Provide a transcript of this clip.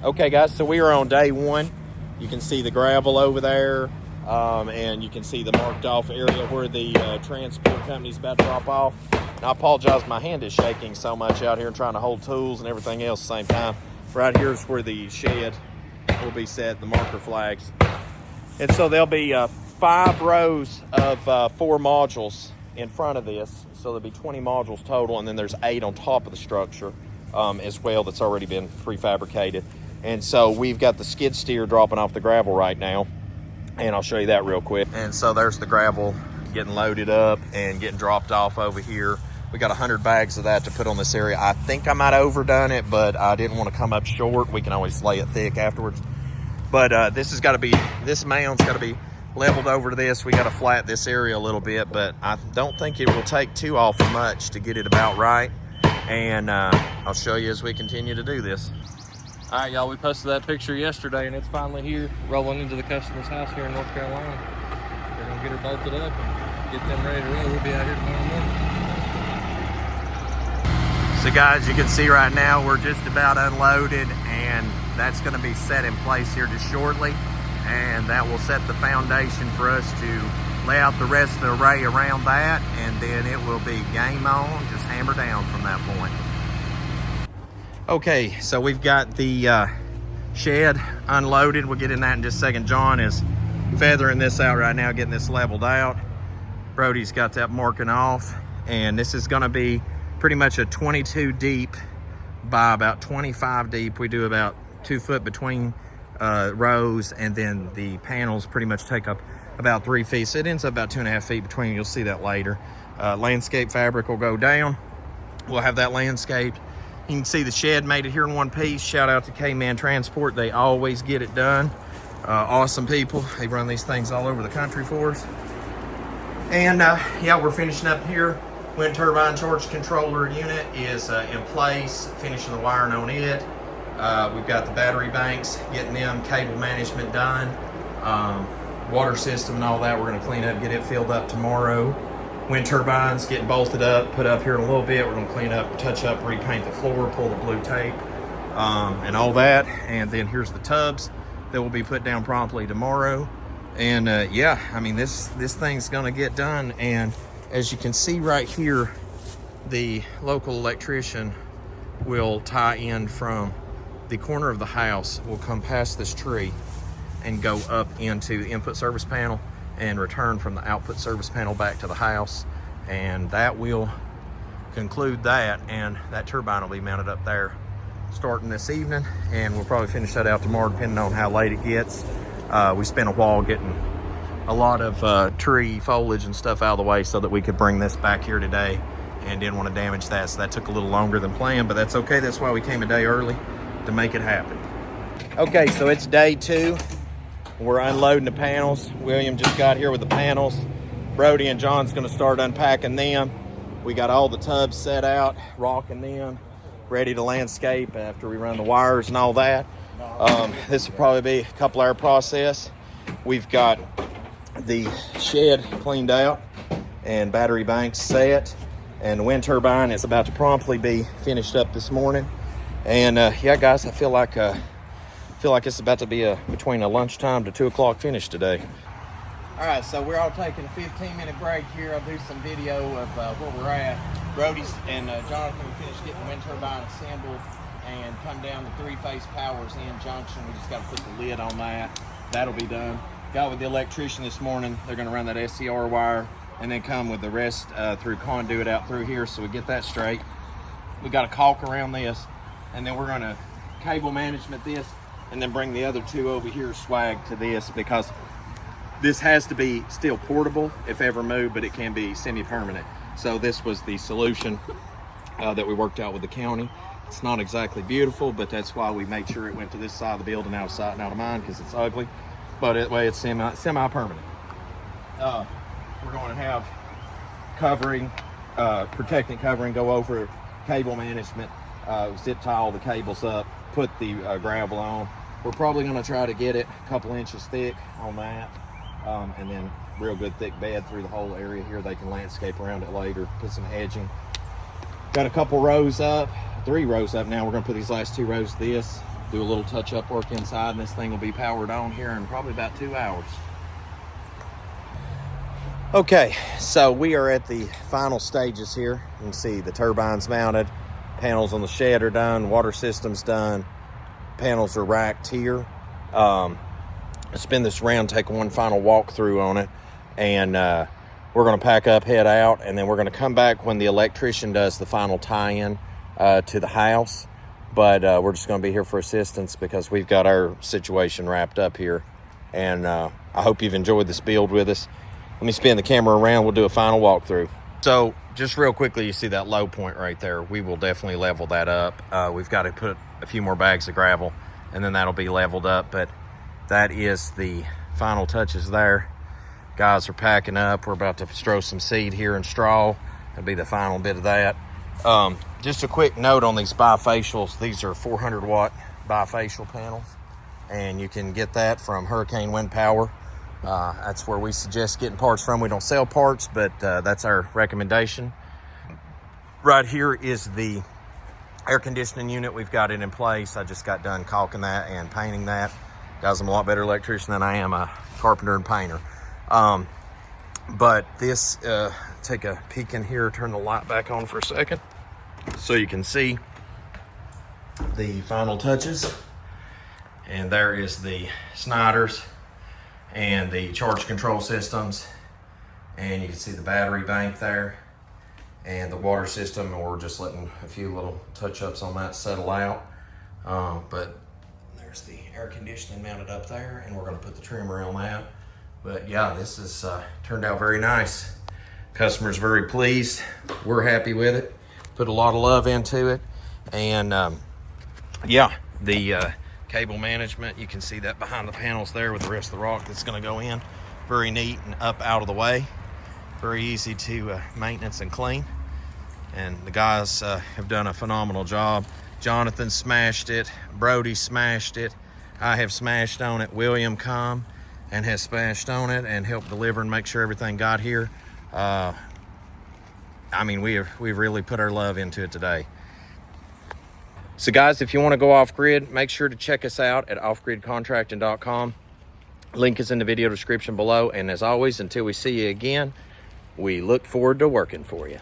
Okay, guys, so we are on day one. You can see the gravel over there, and you can see the marked off area where the transport company is about to drop off. And I apologize, my hand is shaking so much out here trying to hold tools and everything else at the same time. Right here is where the shed will be set, the marker flags. And so there'll be 5 rows of 4 modules in front of this. So there'll be 20 modules total, and then there's 8 on top of the structure as well that's already been prefabricated. And so we've got the skid steer dropping off the gravel right now, and I'll show you that real quick. And so there's the gravel getting loaded up and getting dropped off over here. We got 100 bags of that to put on this area. I think I might have overdone it, but I didn't want to come up short. We can always lay it thick afterwards. But this mound's got to be leveled over to this. We got to flat this area a little bit, but I don't think it will take too awful much to get it about right. And I'll show you as we continue to do this. All right, y'all, we posted that picture yesterday, and it's finally here, rolling into the customer's house here in North Carolina. We're going to get her bolted up and get them ready to roll. We'll be out here tomorrow morning. So, guys, you can see right now we're just about unloaded, and that's going to be set in place here just shortly. And that will set the foundation for us to lay out the rest of the array around that, and then it will be game on, just hammer down from that point. Okay, so we've got the shed unloaded. We'll get in that in just a second. John is feathering this out right now, getting this leveled out. Brody's got that marking off, and this is gonna be pretty much a 22 deep by about 25 deep. We do about 2 foot between rows, and then the panels pretty much take up about 3 feet. So it ends up about 2.5 feet between. You'll see that later. Landscape fabric will go down. We'll have that landscaped. You can see the shed made it here in one piece. Shout out to K-Man Transport. They always get it done. Awesome people. They run these things all over the country for us. And yeah, we're finishing up here. Wind turbine charge controller unit is in place, finishing the wiring on it. We've got the battery banks, getting them cable management done. Water system and all that, we're gonna clean up, get it filled up tomorrow. Wind turbines getting bolted up, put up here in a little bit. We're gonna clean up, touch up, repaint the floor, pull the blue tape, and all that. And then here's the tubs that will be put down promptly tomorrow. And yeah, I mean, this thing's gonna get done. And as you can see right here, the local electrician will tie in from the corner of the house, will come past this tree and go up into the input service panel and return from the output service panel back to the house. And that will conclude that, and that turbine will be mounted up there starting this evening, and we'll probably finish that out tomorrow depending on how late it gets. We spent a while getting a lot of tree foliage and stuff out of the way so that we could bring this back here today, and didn't want to damage that, so that took a little longer than planned, but that's okay. That's why we came a day early, to make it happen. Okay, so it's day 2. We're unloading the panels. William just got here with the panels. Brody and John's gonna start unpacking them. We got all the tubs set out, rocking them, ready to landscape after we run the wires and all that. This will probably be a couple-hour process. We've got the shed cleaned out and battery banks set, and the wind turbine is about to promptly be finished up this morning. And yeah, guys, I feel like it's about to be between a lunchtime to 2 o'clock finish today. All right, so we're all taking a 15-minute break here. I'll do some video of where we're at. Brody's and Jonathan finished getting the wind turbine assembled and come down the 3-phase powers in junction. We just got to put the lid on that. That'll be done. Got with the electrician this morning. They're going to run that SCR wire and then come with the rest through conduit out through here, so we get that straight. We got a caulk around this, and then we're going to cable management this, and then bring the other 2 over here swag to this, because this has to be still portable if ever moved, but it can be semi-permanent. So this was the solution that we worked out with the county. It's not exactly beautiful, but that's why we made sure it went to this side of the building, out of sight and out of mind, because it's ugly. But that way it's semi-permanent. We're going to have covering, protecting covering, go over cable management, zip tie all the cables up, put the gravel on. We're probably going to try to get it a couple inches thick on that, and then real good thick bed through the whole area here. They can landscape around it later, put some edging. Got a couple rows up, 3 rows up now. We're going to put these last 2 rows of this, do a little touch-up work inside, and this thing will be powered on here in probably about 2 hours. Okay, so we are at the final stages here. You can see the turbines mounted, panels on the shed are done, water system's done, panels are racked here. Spin this around, take one final walkthrough on it, and we're going to pack up, head out, and then we're going to come back when the electrician does the final tie-in to the house. But we're just going to be here for assistance because we've got our situation wrapped up here. And I hope you've enjoyed this build with us. Let me spin the camera around. We'll do a final walkthrough. So just real quickly, you see that low point right there. We will definitely level that up. We've got to put a few more bags of gravel, and then that'll be leveled up. But that is the final touches there. Guys are packing up. We're about to throw some seed here and straw. That'll be the final bit of that. Just a quick note on these bifacials. These are 400 watt bifacial panels, and you can get that from Hurricane Wind Power. That's where we suggest getting parts from. We don't sell parts, but that's our recommendation. Right here is the air conditioning unit. We've got it in place. I just got done caulking that and painting that. Guys, I'm a lot better electrician than I am a carpenter and painter. But this, take a peek in here, turn the light back on for a second so you can see the final touches. And there is the Snyders and the charge control systems, and you can see the battery bank there and the water system, and we're just letting a few little touch-ups on that settle out. But there's the air conditioning mounted up there, and we're going to put the trimmer on that. But yeah, this has turned out very nice. Customer's very pleased. We're happy with it. Put a lot of love into it. And yeah, the cable management, you can see that behind the panels there with the rest of the rock that's going to go in. Very neat and up out of the way. Very easy to maintenance and clean. And the guys have done a phenomenal job. Jonathan smashed it. Brody smashed it. I have smashed on it. William come and has smashed on it and helped deliver and make sure everything got here. I mean, we've really put our love into it today. So guys, if you want to go off-grid, make sure to check us out at offgridcontracting.com. Link is in the video description below. And as always, until we see you again, we look forward to working for you.